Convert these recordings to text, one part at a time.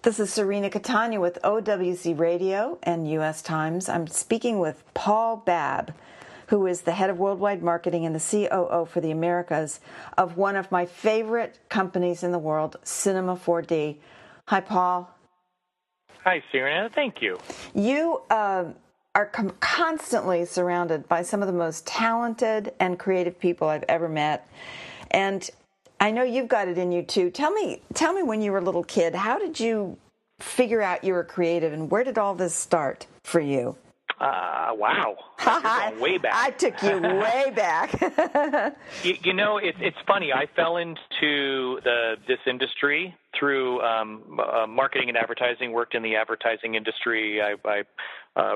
This is Cirina Catania with OWC Radio and U.S. Times. I'm speaking with Paul Babb, who is the head of Worldwide Marketing and the COO for the Americas of one of my favorite companies in the world, Cinema 4D. Hi, Paul. Hi, Cirina. Thank you. You are constantly surrounded by some of the most talented and creative people I've ever met. And I know you've got it in you too. Tell me when you were a little kid, how did you figure out you were creative, and where did all this start for you? Wow. You're going way back. I took you way back. It's funny. I fell into this industry through marketing and advertising, worked in the advertising industry. I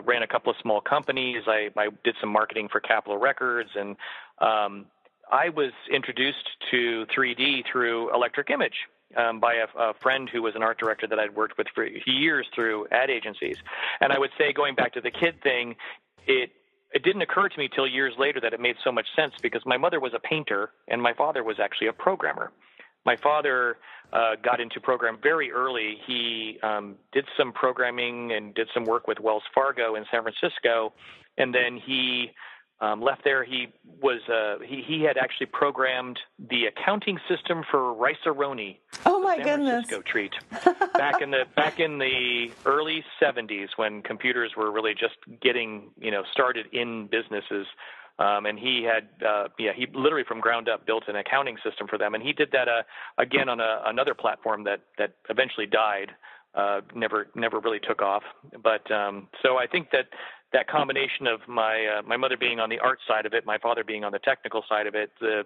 ran a couple of small companies. I did some marketing for Capitol Records, and I was introduced to 3D through Electric Image by a friend who was an art director that I'd worked with for years through ad agencies. And I would say, going back to the kid thing, it didn't occur to me till years later that it made so much sense, because my mother was a painter and my father was actually a programmer. My father got into program very early. He did some programming and did some work with Wells Fargo in San Francisco, and then he left there. He was he had actually programmed the accounting system for Rice-A-Roni. Oh my San goodness! Francisco treat back in the early 70s, when computers were really just getting started in businesses. And he had he literally from ground up built an accounting system for them, and he did that again on another platform that eventually died. Never really took off. But so I think that combination of my mother being on the art side of it, my father being on the technical side of it, the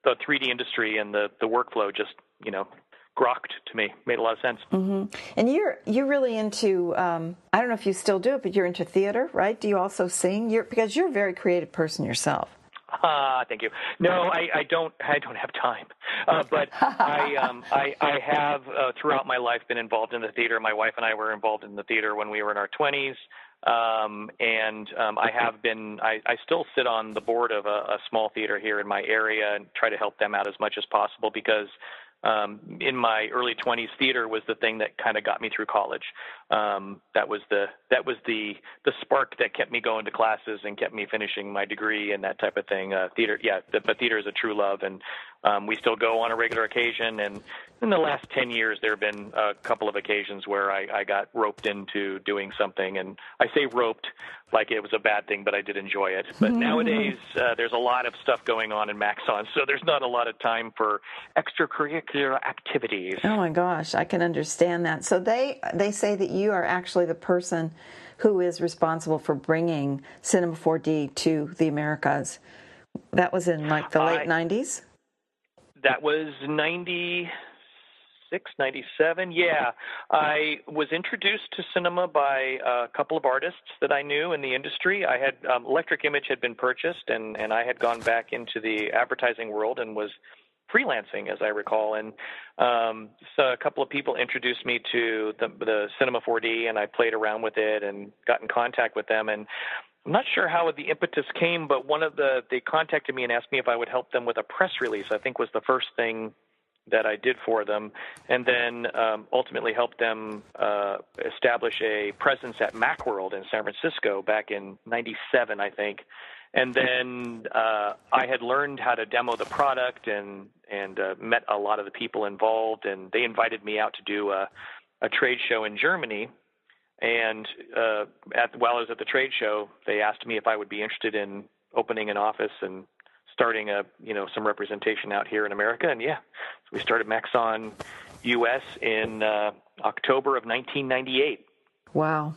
3D industry and the workflow just grokked to me, made a lot of sense. Mm-hmm. And you're really into I don't know if you still do it, but you're into theater, right? Do you also sing? Because you're a very creative person yourself. Thank you. No, I don't have time. But I have throughout my life been involved in the theater. My wife and I were involved in the theater when we were in our 20s. I still sit on the board of a small theater here in my area and try to help them out as much as possible, because in my early 20s, theater was the thing that kind of got me through college. That was the spark that kept me going to classes and kept me finishing my degree and that type of thing. Theater, but theater is a true love, and we still go on a regular occasion. And in the last 10 years, there have been a couple of occasions where I got roped into doing something, and I say roped like it was a bad thing, but I did enjoy it. But nowadays, there's a lot of stuff going on in Maxon, so there's not a lot of time for extracurricular activities. Oh my gosh, I can understand that. So they say that you are actually the person who is responsible for bringing Cinema 4D to the Americas. That was in like the late 90s? That was 96, 97. Yeah. I was introduced to cinema by a couple of artists that I knew in the industry. I had Electric Image had been purchased, and I had gone back into the advertising world and was freelancing, as I recall. And so a couple of people introduced me to the Cinema 4D, and I played around with it and got in contact with them. And I'm not sure how the impetus came, but they contacted me and asked me if I would help them with a press release, I think was the first thing that I did for them, and then ultimately helped them establish a presence at Macworld in San Francisco back in 97, I think. And then I had learned how to demo the product and met a lot of the people involved, and they invited me out to do a trade show in Germany. And while I was at the trade show, they asked me if I would be interested in opening an office and starting some representation out here in America. And so we started Maxon US in October of 1998. Wow.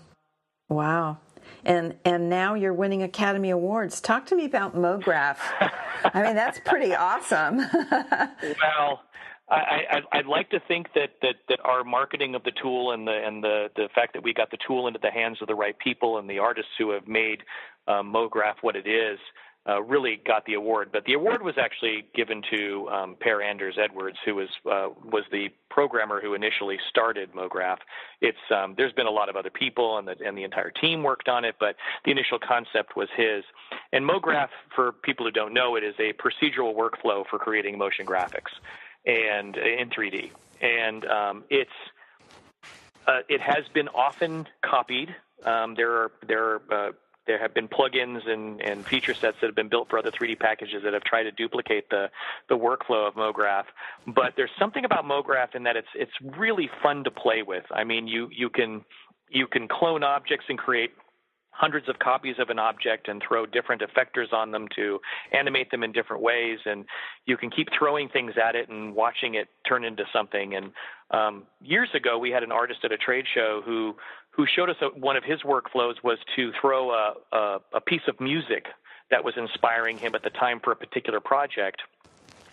And now you're winning Academy Awards. Talk to me about MoGraph. I mean, that's pretty awesome. Well, I'd like to think that our marketing of the tool and the fact that we got the tool into the hands of the right people and the artists who have made MoGraph what it is really got the award. But the award was actually given to Per Anders Edwards, who was the programmer who initially started MoGraph. There's been a lot of other people, and the entire team worked on it, but the initial concept was his. And MoGraph, for people who don't know, it is a procedural workflow for creating motion graphics and in 3D. And it's It has been often copied. There have been plugins and feature sets that have been built for other 3D packages that have tried to duplicate the workflow of MoGraph. But there's something about MoGraph in that it's really fun to play with. I mean, you can clone objects and create hundreds of copies of an object and throw different effectors on them to animate them in different ways, and you can keep throwing things at it and watching it turn into something. And years ago, we had an artist at a trade show who showed us one of his workflows was to throw a piece of music that was inspiring him at the time for a particular project.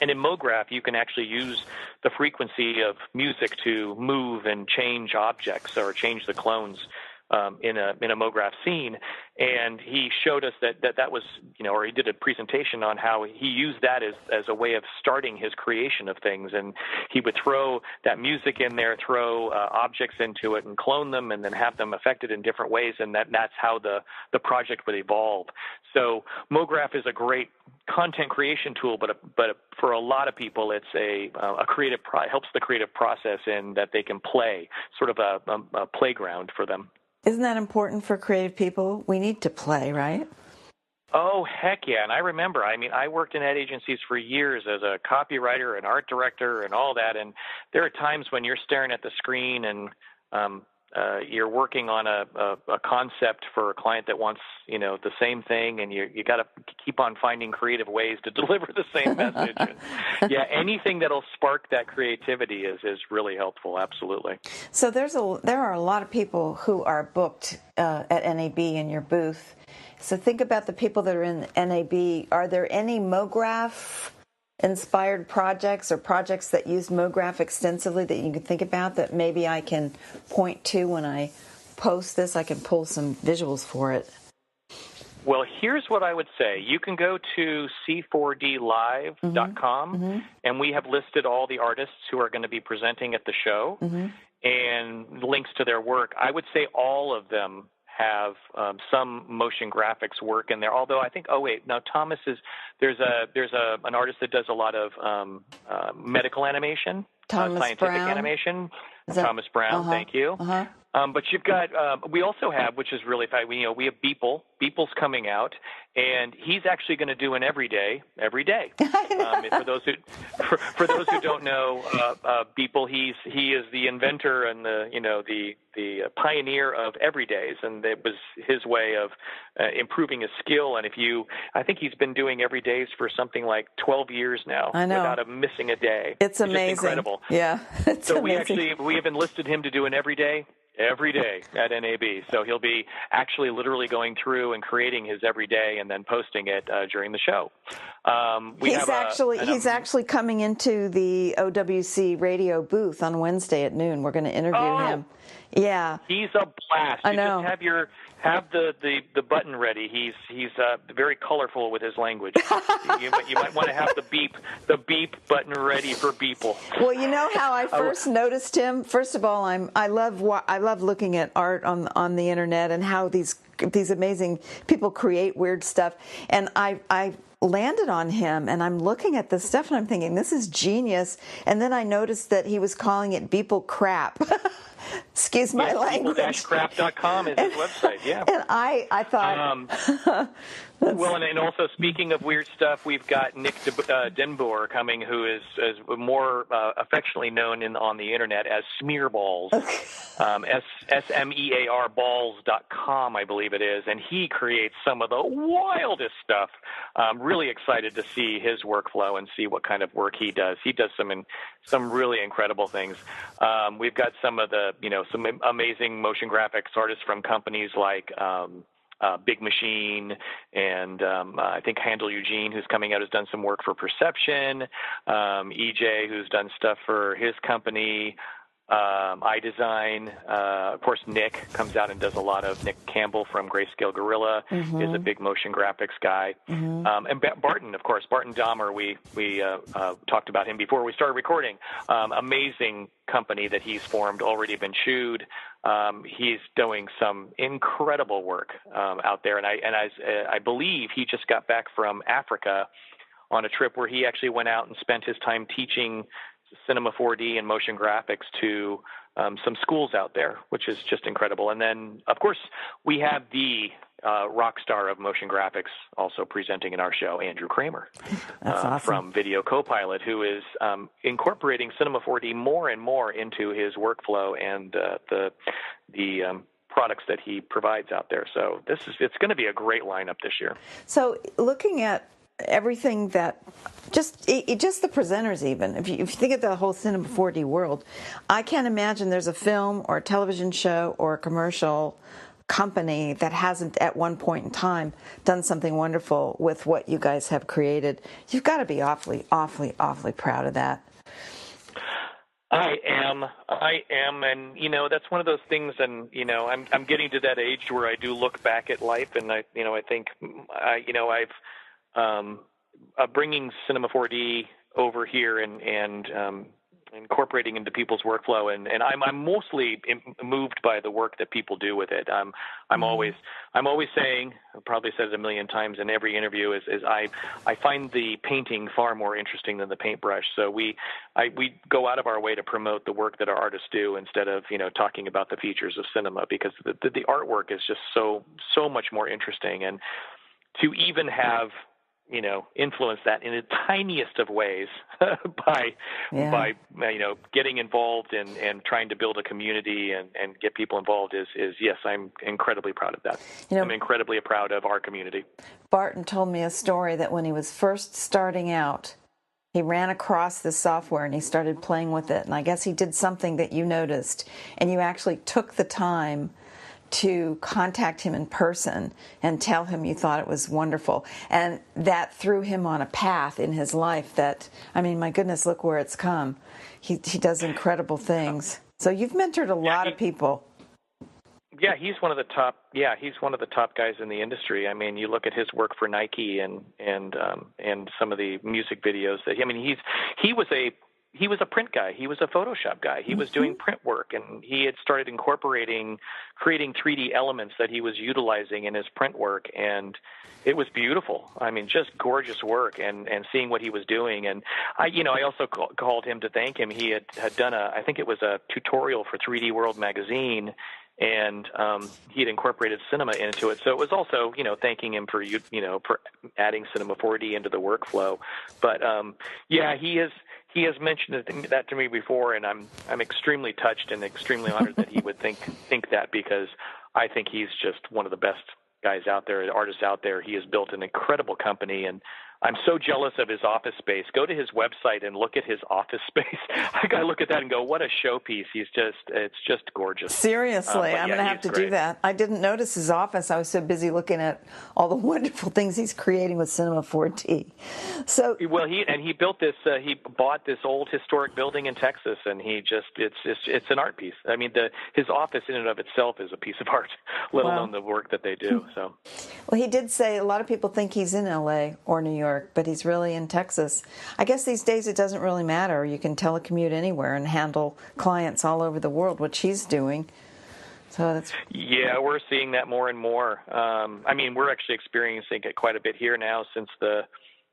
And in MoGraph, you can actually use the frequency of music to move and change objects or change the clones in a MoGraph scene. And he showed us that was, or he did a presentation on how he used that as a way of starting his creation of things. And he would throw that music in there, throw objects into it and clone them and then have them affected in different ways. And that's how the project would evolve. So MoGraph is a great content creation tool, but for a lot of people, it's a creative helps the creative process in that they can play, sort of a playground for them. Isn't that important for creative people? We need to play, right? Oh, heck yeah. And I remember, I worked in ad agencies for years as a copywriter and art director and all that. And there are times when you're staring at the screen and you're working on a concept for a client that wants, the same thing, and you got to keep on finding creative ways to deliver the same message. And, yeah, anything that'll spark that creativity is really helpful. Absolutely. So there are a lot of people who are booked at NAB in your booth. So think about the people that are in NAB. Are there any MoGraph inspired projects or projects that use MoGraph extensively that you can think about that maybe I can point to when I post this? I can pull some visuals for it. Well, here's what I would say. You can go to c4dlive.com, and we have listed all the artists who are going to be presenting at the show and links to their work. I would say all of them have some motion graphics work in there. Although I think, Thomas there's an artist that does a lot of medical animation, scientific Brown. Animation. Thomas Brown, thank you. But you've got, we also have, which is really fun, we have Beeple. Beeple's coming out, and he's actually going to do an every day. For those who don't know, Beeple, he is the inventor and the pioneer of everydays, and it was his way of improving his skill. And I think he's been doing everydays for something like 12 years now, without missing a day. It's amazing. Just incredible. Yeah, it's so amazing. we have enlisted him to do an every day at NAB. So he'll be actually literally going through and creating his every day and then posting it during the show. He's actually coming into the OWC RADiO booth on Wednesday at noon. We're going to interview him. Yeah, he's a blast. I know. Just have the button ready. He's very colorful with his language. you might want to have the beep button ready for Beeple. Well, you know how I first noticed him. First of all, I love looking at art on the internet and how these amazing people create weird stuff. And I landed on him, and I'm looking at this stuff, and I'm thinking, this is genius. And then I noticed that he was calling it Beeple crap. Excuse my language. Beeple-crap.com is his website, yeah. And I thought... Well, and also speaking of weird stuff, we've got Nick Denboer coming, who is more affectionately known on the internet as Smearballs, SMEAR balls.com, I believe it is, and he creates some of the wildest stuff. I'm really excited to see his workflow and see what kind of work he does. He does some really incredible things. We've got some of some amazing motion graphics artists from companies like Big Machine, and I think Handle Eugene, who's coming out, has done some work for Perception. EJ, who's done stuff for his company. iDesign. Of course, Nick comes out and does a lot of. Nick Campbell from Grayscale Gorilla is a big motion graphics guy. And Barton, of course, Barton Dahmer, we talked about him before we started recording. Amazing company that he's formed, already been chewed. He's doing some incredible work out there, and I believe he just got back from Africa on a trip where he actually went out and spent his time teaching Cinema 4D and motion graphics to some schools out there, which is just incredible. And then, of course, we have the rock star of motion graphics also presenting in our show, Andrew Kramer. That's awesome. From Video Copilot, who is incorporating Cinema 4D more and more into his workflow and the products that he provides out there. So it's going to be a great lineup this year. So looking at everything that just the presenters, even if you think of the whole Cinema 4D world, I can't imagine there's a film or a television show or a commercial company that hasn't at one point in time done something wonderful with what you guys have created. You've got to be awfully proud of that. I am, and that's one of those things. And I'm getting to that age where I do look back at life, and I think I've bringing Cinema 4D over here and incorporating into people's workflow, and I'm mostly moved by the work that people do with it. I'm always saying, I've probably said it a million times in every interview, is I find the painting far more interesting than the paintbrush. So we go out of our way to promote the work that our artists do instead of talking about the features of cinema, because the artwork is just so much more interesting. And to even have influence that in the tiniest of ways by getting involved and trying to build a community and get people involved is yes, I'm incredibly proud of that. I'm incredibly proud of our community. Barton told me a story that when he was first starting out, he ran across this software and he started playing with it. And I guess he did something that you noticed, and you actually took the time to contact him in person and tell him you thought it was wonderful. And that threw him on a path in his life that, I mean, my goodness, look where it's come. He does incredible things. So you've mentored a lot of people. Yeah, he's one of the top. Yeah, he's one of the top guys in the industry. I mean, you look at his work for Nike and some of the music videos that he was a print guy. He was a Photoshop guy. He was doing print work, and he had started creating 3D elements that he was utilizing in his print work, and it was beautiful. I mean, just gorgeous work, and seeing what he was doing. And I also called him to thank him. He had done I think it was a tutorial for 3D World magazine, and he had incorporated cinema into it. So it was also, thanking him for for adding Cinema 4D into the workflow. But he has mentioned that to me before, and I'm extremely touched and extremely honored that he would think that, because I think he's just one of the best guys out there, artists out there. He has built an incredible company, and I'm so jealous of his office space. Go to his website and look at his office space. I look at that and go, what a showpiece. It's just gorgeous. Seriously, I'm going to have to do that. I didn't notice his office. I was so busy looking at all the wonderful things he's creating with Cinema 4D. So, well, he built this, he bought this old historic building in Texas, and it's an art piece. I mean, his office in and of itself is a piece of art, let alone the work that they do. So, well, he did say a lot of people think he's in LA or New York, but he's really in Texas. I guess these days it doesn't really matter. You can telecommute anywhere and handle clients all over the world, which he's doing. So yeah, we're seeing that more and more. We're actually experiencing it quite a bit here now since the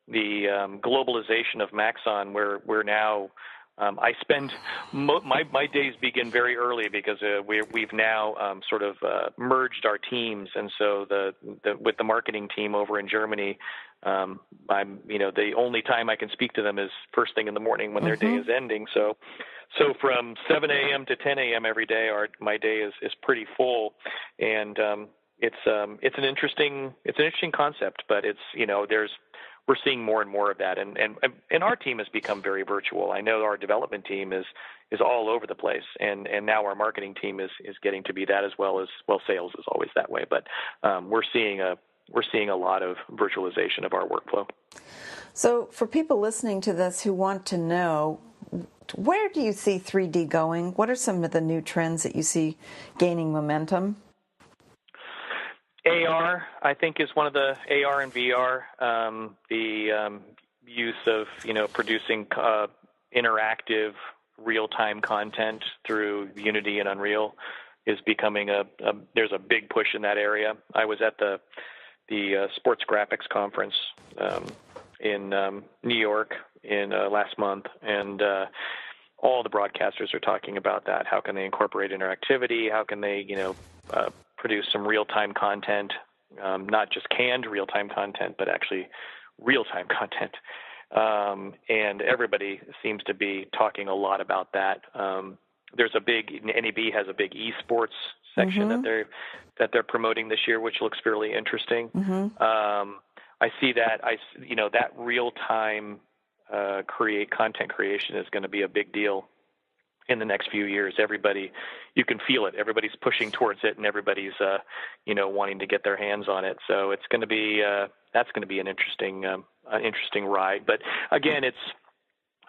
globalization of Maxon. We're now I spend my days begin very early because we've now sort of merged our teams, and so with the marketing team over in Germany, I'm the only time I can speak to them is first thing in the morning when their day is ending. So from 7 a.m. to 10 a.m. every day, my day is pretty full, and it's an interesting concept, but we're seeing more and more of that, and our team has become very virtual. I know our development team is all over the place, and now our marketing team is getting to be that as well. Sales is always that way, but we're seeing a lot of virtualization of our workflow. So for people listening to this who want to know, where do you see 3D going? What are some of the new trends that you see gaining momentum? AR, I think, is one of the AR and VR. The use of producing interactive real-time content through Unity and Unreal is becoming there's a big push in that area. I was at the Sports Graphics Conference in New York in last month, and all the broadcasters are talking about that. How can they incorporate interactivity? How can they, produce some real-time content, not just canned real-time content, but actually real-time content. And everybody seems to be talking a lot about that. There's NAB has a big esports section that they're promoting this year, which looks fairly interesting. I see that that real-time content creation is going to be a big deal in the next few years. You can feel it. Everybody's pushing towards it, and everybody's wanting to get their hands on it. So it's going to be that's going to be an interesting ride. But again,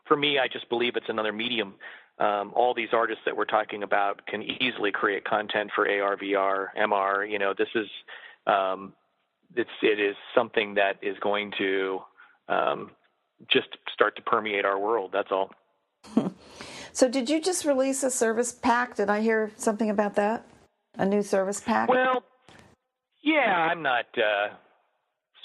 for me, I just believe it's another medium. All these artists that we're talking about can easily create content for AR, VR, MR. This is it is something that is going to just start to permeate our world. That's all. So did you just release a service pack? Did I hear something about that? A new service pack? Well, yeah, I'm not.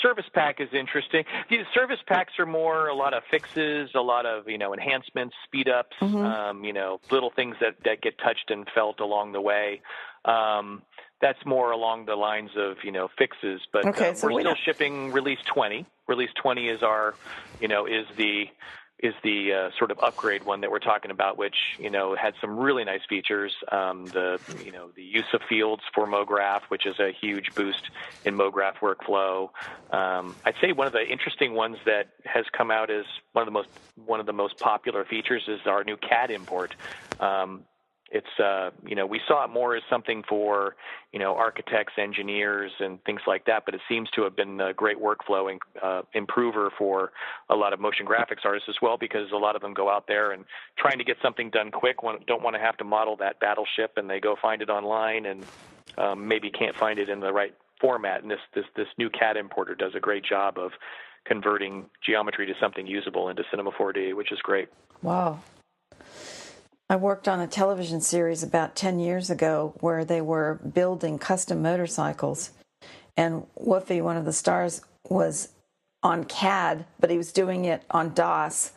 Service pack is interesting. These service packs are more a lot of fixes, a lot of enhancements, speed ups, little things that get touched and felt along the way. That's more along the lines of fixes. But okay, so we're still shipping release 20. Release 20 is our is the sort of upgrade one that we're talking about, which had some really nice features. The use of fields for MoGraph, which is a huge boost in MoGraph workflow. I'd say one of the interesting ones that has come out is one of the most popular features is our new CAD import. It's we saw it more as something for architects, engineers, and things like that, but it seems to have been a great workflow improver for a lot of motion graphics artists as well, because a lot of them go out there and trying to get something done quick, don't want to have to model that battleship, and they go find it online and maybe can't find it in the right format. And this new CAD importer does a great job of converting geometry to something usable into Cinema 4D, which is great. Wow. I worked on a television series about 10 years ago where they were building custom motorcycles, and Woofy, one of the stars, was on CAD, but he was doing it on DOS.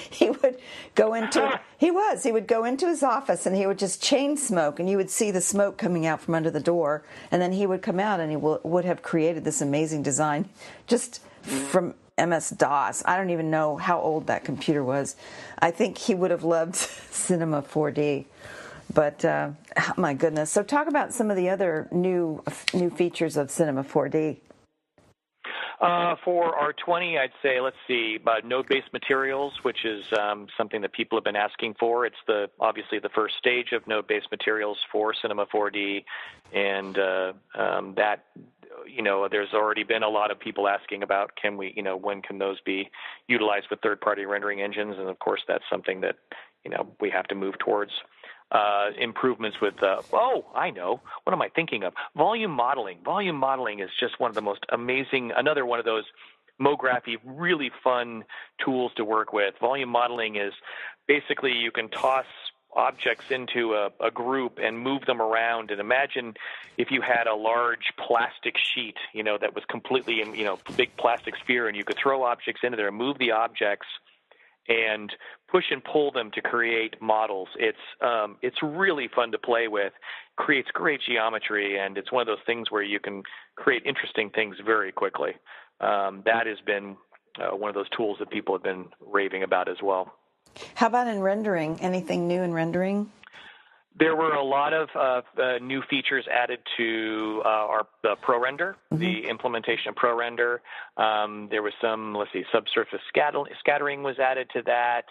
He would go into his office and he would just chain smoke, and you would see the smoke coming out from under the door, and then he would come out and he would have created this amazing design just from MS-DOS. I don't even know how old that computer was. I think he would have loved Cinema 4D. But, my goodness. So talk about some of the other new features of Cinema 4D. For R20, I'd say, let's see, node-based materials, which is something that people have been asking for. It's obviously the first stage of node-based materials for Cinema 4D, and that there's already been a lot of people asking about when can those be utilized with third-party rendering engines, and of course that's something that we have to move towards. Improvements with I know, what am I thinking of? Volume modeling. Volume modeling is just one of the most amazing, another one of those MoGraphy really fun tools to work with. Volume modeling is basically you can toss objects into a group and move them around, and imagine if you had a large plastic sheet that was completely in big plastic sphere, and you could throw objects into there and move the objects and push and pull them to create models. It's really fun to play with, creates great geometry, and it's one of those things where you can create interesting things very quickly. That has been one of those tools that people have been raving about as well. How about in rendering? Anything new in rendering? There were a lot of new features added to the ProRender, the implementation of ProRender. There was some, subsurface scattering was added to that,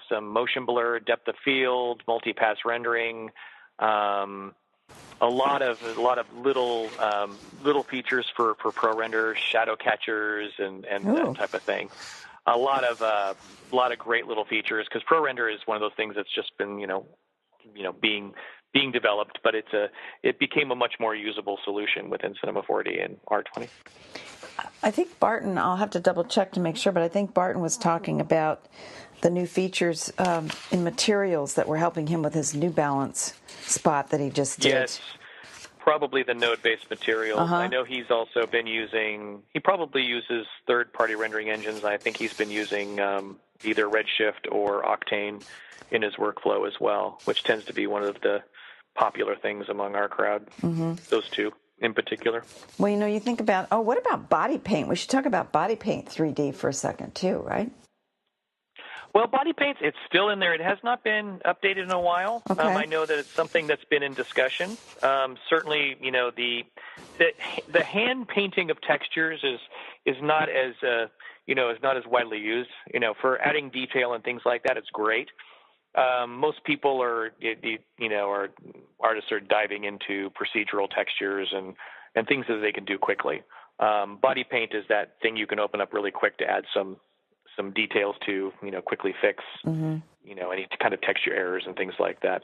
some motion blur, depth of field, multipass rendering, a lot of little features for ProRender, shadow catchers, and that type of thing. A lot of great little features, because ProRender is one of those things that's just been being developed, but it became a much more usable solution within Cinema 4D and R20. I think Barton, I'll have to double check to make sure, but I think Barton was talking about the new features in materials that were helping him with his New Balance spot that he just did. Yes, probably the node-based materials. I know he's also been he probably uses third-party rendering engines. I think he's been using either Redshift or Octane in his workflow as well, which tends to be one of the popular things among our crowd. Mm-hmm. Those two in particular. Well, you think about, what about body paint? We should talk about body paint 3D for a second too, right? Well, body paint, it's still in there. It has not been updated in a while. Okay. I know that it's something that's been in discussion. Certainly, the hand painting of textures is not as is not as widely used. For adding detail and things like that, it's great. Most people artists are diving into procedural textures and things that they can do quickly. Body paint is that thing you can open up really quick to add some details to, quickly fix, any kind of texture errors and things like that.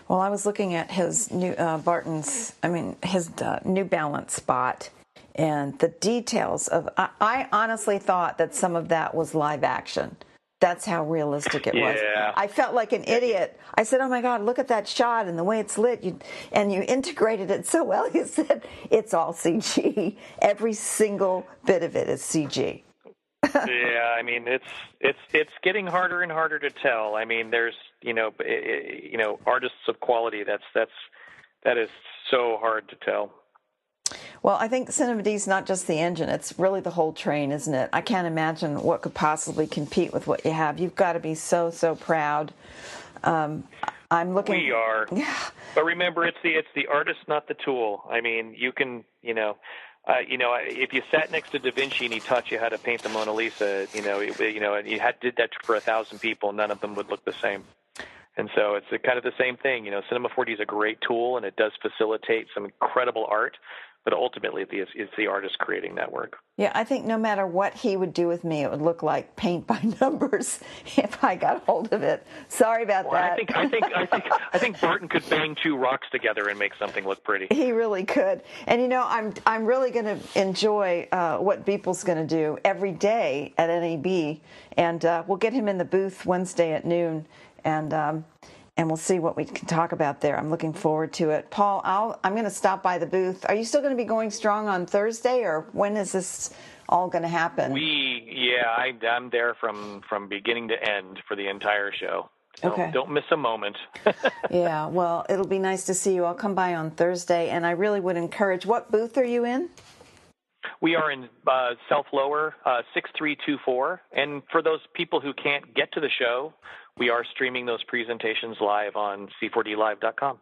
Well, I was looking at his new New Balance spot, and the details of. I honestly thought that some of that was live action. That's how realistic it was. Yeah. I felt like an idiot. I said, "Oh my God, look at that shot and the way it's lit." You integrated it so well. You said it's all CG. Every single bit of it is CG. Yeah, it's getting harder and harder to tell. There's artists of quality. That is so hard to tell. Well, I think Cinema D is not just the engine; it's really the whole train, isn't it? I can't imagine what could possibly compete with what you have. You've got to be so proud. I'm looking. We are, but remember, it's the artist, not the tool. You can, if you sat next to Da Vinci and he taught you how to paint the Mona Lisa, and you did that for 1,000 people, none of them would look the same. And so it's kind of the same thing. Cinema 4D is a great tool, and it does facilitate some incredible art, but ultimately it's the artist creating that work. Yeah, I think no matter what he would do with me, it would look like paint by numbers if I got hold of it. Sorry about that. I think Barton could bang two rocks together and make something look pretty. He really could. And I'm really going to enjoy what Beeple's going to do every day at NAB, and we'll get him in the booth Wednesday at noon, and we'll see what we can talk about there. I'm looking forward to it. Paul, I'm going to stop by the booth. Are you still going to be going strong on Thursday, or when is this all going to happen? I'm there from beginning to end for the entire show. So okay. Don't miss a moment. Yeah, well, it'll be nice to see you. I'll come by on Thursday, and I really would encourage. What booth are you in? We are in South Lower, 6324. And for those people who can't get to the show, we are streaming those presentations live on c4dlive.com.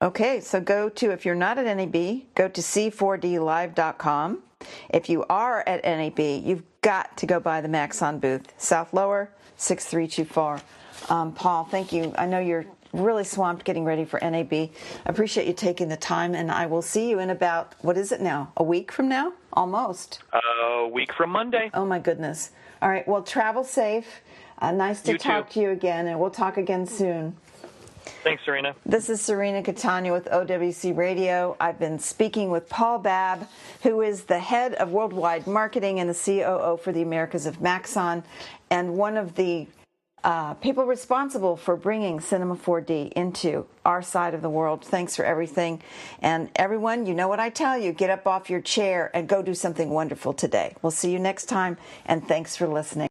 Okay, so if you're not at NAB, go to c4dlive.com. If you are at NAB, you've got to go by the Maxon booth, South Lower, 6324. Paul, thank you. I know you're really swamped getting ready for NAB. I appreciate you taking the time, and I will see you in about, what is it now, a week from now? Almost. A week from Monday. Oh, my goodness. All right, well, travel safe. Nice to talk to you again, and we'll talk again soon. Thanks, Cirina. This is Cirina Catania with OWC Radio. I've been speaking with Paul Babb, who is the head of Worldwide Marketing and the COO for the Americas of Maxon, and one of the people responsible for bringing Cinema 4D into our side of the world. Thanks for everything. And everyone, you know what I tell you, get up off your chair and go do something wonderful today. We'll see you next time, and thanks for listening.